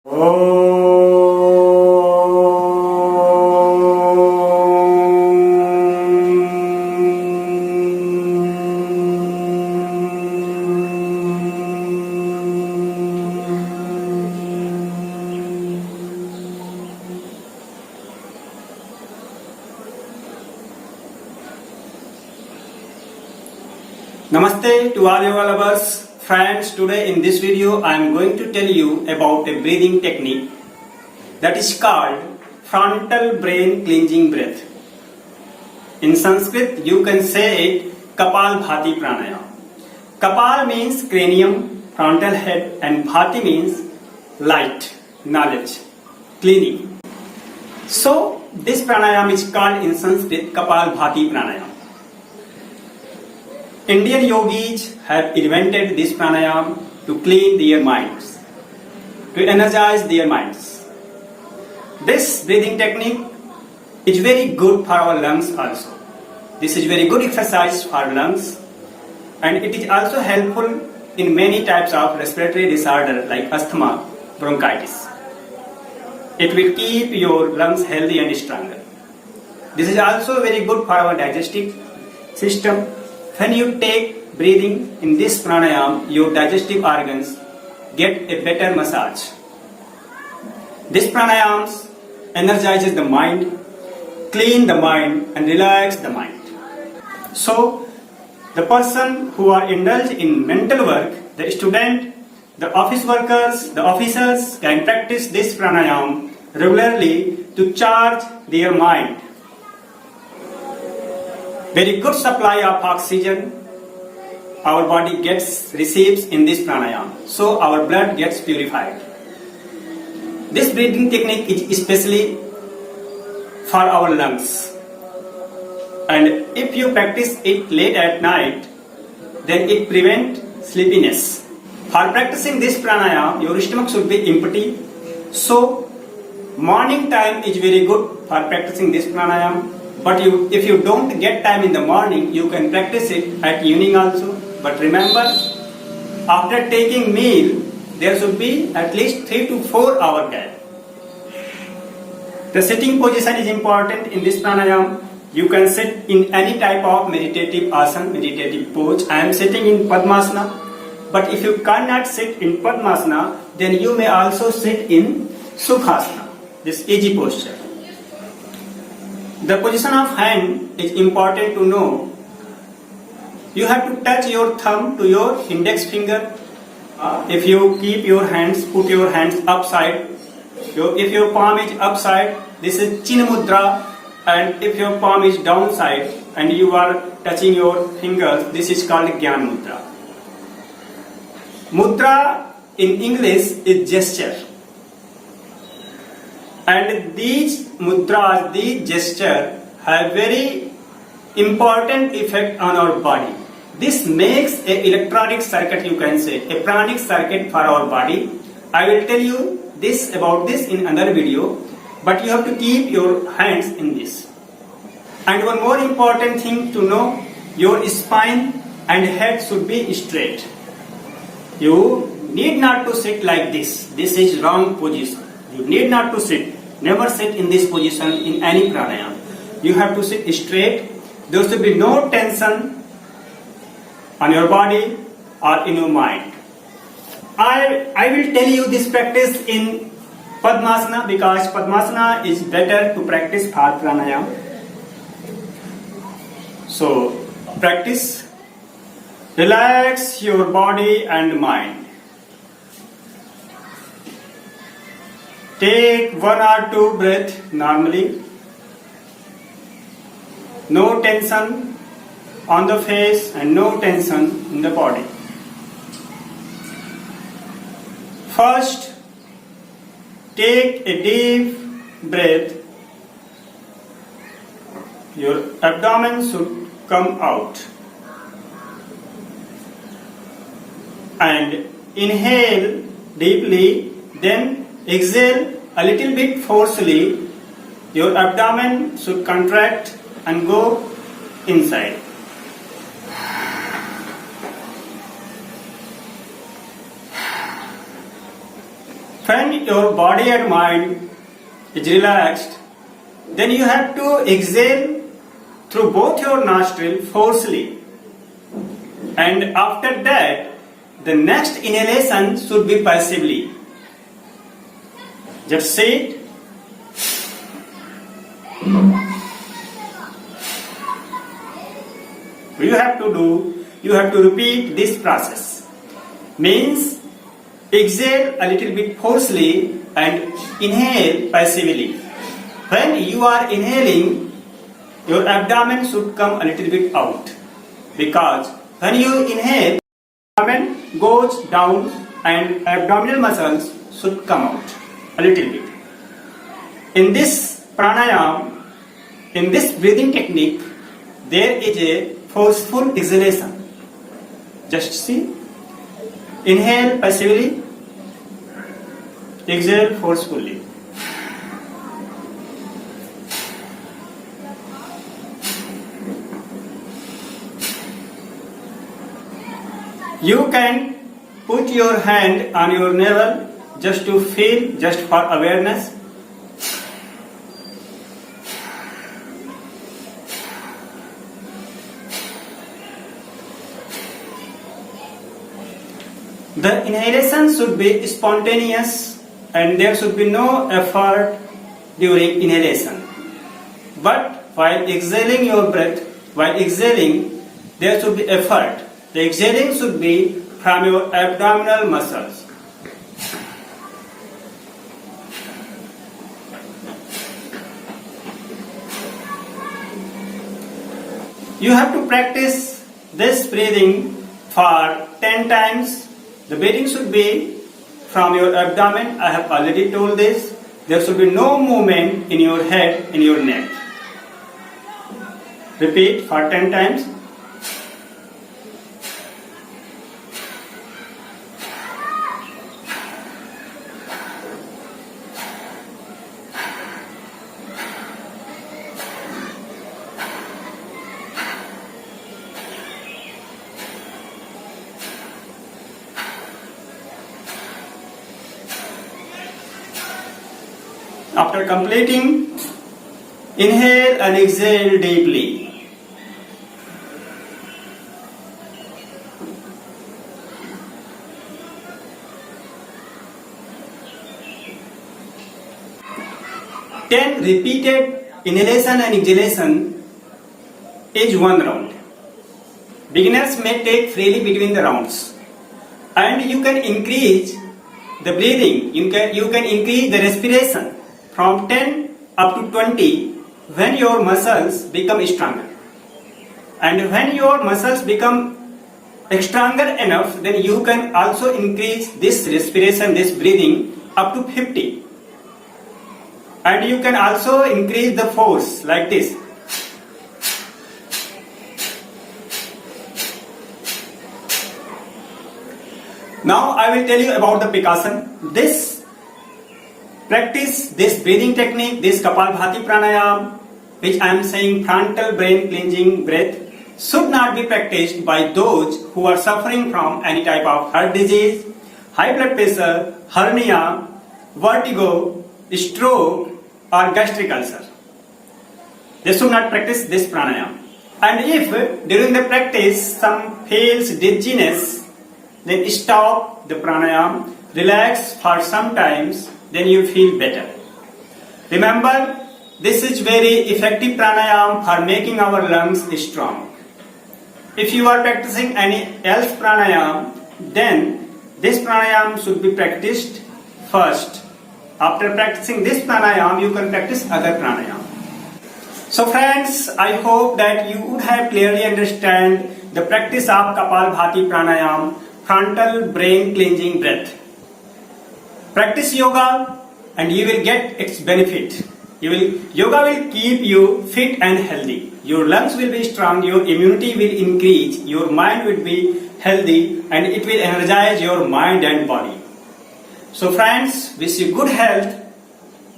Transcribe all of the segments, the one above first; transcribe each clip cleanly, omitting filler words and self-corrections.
Namaste to all yoga lovers. Friends, today in this video I am going to tell you about a breathing technique that is called frontal brain cleansing breath. In Sanskrit you can say it Kapalbhati Pranayama. Kapal means cranium, frontal head, and Bhati means light, knowledge, cleaning. So this pranayama is called in Sanskrit Kapalbhati Pranayama. Indian yogis have invented this pranayama to clean their minds, to energize their minds. This breathing technique is very good for our lungs also. This is very good exercise for lungs, and it is also helpful in many types of respiratory disorder like asthma, bronchitis. It will keep your lungs healthy and stronger. This is also very good for our digestive system. When you take breathing in this pranayama, your digestive organs get a better massage. This pranayama energizes the mind, clean the mind and relax the mind. So, the person who are indulged in mental work, the student, the office workers, the officers can practice this pranayama regularly to charge their mind. Very good supply of oxygen our body receives in this pranayama, so our blood gets purified. This breathing technique is especially for our lungs, and if you practice it late at night, then it prevents sleepiness. For practicing this pranayama, your stomach should be empty, so morning time is very good for practicing this pranayama. But if you don't get time in the morning, you can practice it at evening also. But remember, after taking meal, there should be at least 3 to 4 hour gap. The sitting position is important in this pranayama. You can sit in any type of meditative asana, meditative pose. I am sitting in Padmasana. But if you cannot sit in Padmasana, then you may also sit in Sukhasana, this easy posture. The position of hand is important to know. You have to touch your thumb to your index finger. If you keep your hands, put your hands upside. If your palm is upside, this is Chin Mudra. And if your palm is downside and you are touching your fingers, this is called Gyan Mudra. Mudra in English is gesture. And these mudras, these gestures have very important effect on our body. This makes a electronic circuit, you can say, a pranic circuit for our body. I will tell you about this in another video, but you have to keep your hands in this. And one more important thing to know, your spine and head should be straight. You need not to sit like this. This is wrong position. You need not to sit. Never sit in this position in any pranayama. You have to sit straight. There should be no tension on your body or in your mind. I will tell you this practice in Padmasana because Padmasana is better to practice for pranayama. So, practice. Relax your body and mind. Take 1 or 2 breaths normally. No tension on the face and no tension in the body. First, take a deep breath. Your abdomen should come out. And inhale deeply, then exhale a little bit forcefully. Your abdomen should contract and go inside. When your body and mind is relaxed, then you have to exhale through both your nostrils forcefully. And after that, the next inhalation should be passively. Just say it. You have to repeat this process. Means exhale a little bit forcefully and inhale passively. When you are inhaling, your abdomen should come a little bit out, because when you inhale, abdomen goes down and abdominal muscles should come out a little bit. In this pranayama, in this breathing technique, there is a forceful exhalation. Just see. Inhale passively, exhale forcefully. You can put your hand on your navel just to feel, just for awareness. The inhalation should be spontaneous and there should be no effort during inhalation. But while exhaling your breath, there should be effort. The exhaling should be from your abdominal muscles. You have to practice this breathing for 10 times. The breathing should be from your abdomen. I have already told this. There should be no movement in your head, in your neck. Repeat for 10 times. After completing, inhale and exhale deeply. Ten repeated inhalation and exhalation is one round. Beginners may take freely between the rounds, and you can increase the breathing. You can increase the respiration from 10 up to 20 when your muscles become stronger. And when your muscles become stronger enough, then you can also increase this respiration, this breathing up to 50. And you can also increase the force like this. Now I will tell you about the Pikasana. Practice this breathing technique, this Kapalbhati pranayama, which I am saying frontal brain cleansing breath, should not be practiced by those who are suffering from any type of heart disease, high blood pressure, hernia, vertigo, stroke or gastric ulcer. They should not practice this pranayama. And if during the practice some feels dizziness, then stop the pranayama, relax for some times, then you feel better. Remember, this is very effective pranayama for making our lungs strong. If you are practicing any else pranayama, then this pranayama should be practiced first. After practicing this pranayama, you can practice other pranayama. So friends, I hope that you would have clearly understand the practice of Kapalbhati pranayama, frontal brain cleansing breath. Practice yoga and you will get its benefit. Yoga will keep you fit and healthy. Your lungs will be strong, your immunity will increase, your mind will be healthy and it will energize your mind and body. So friends, wish you good health,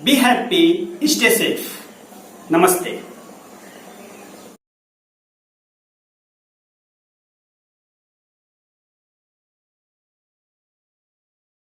be happy, stay safe. Namaste.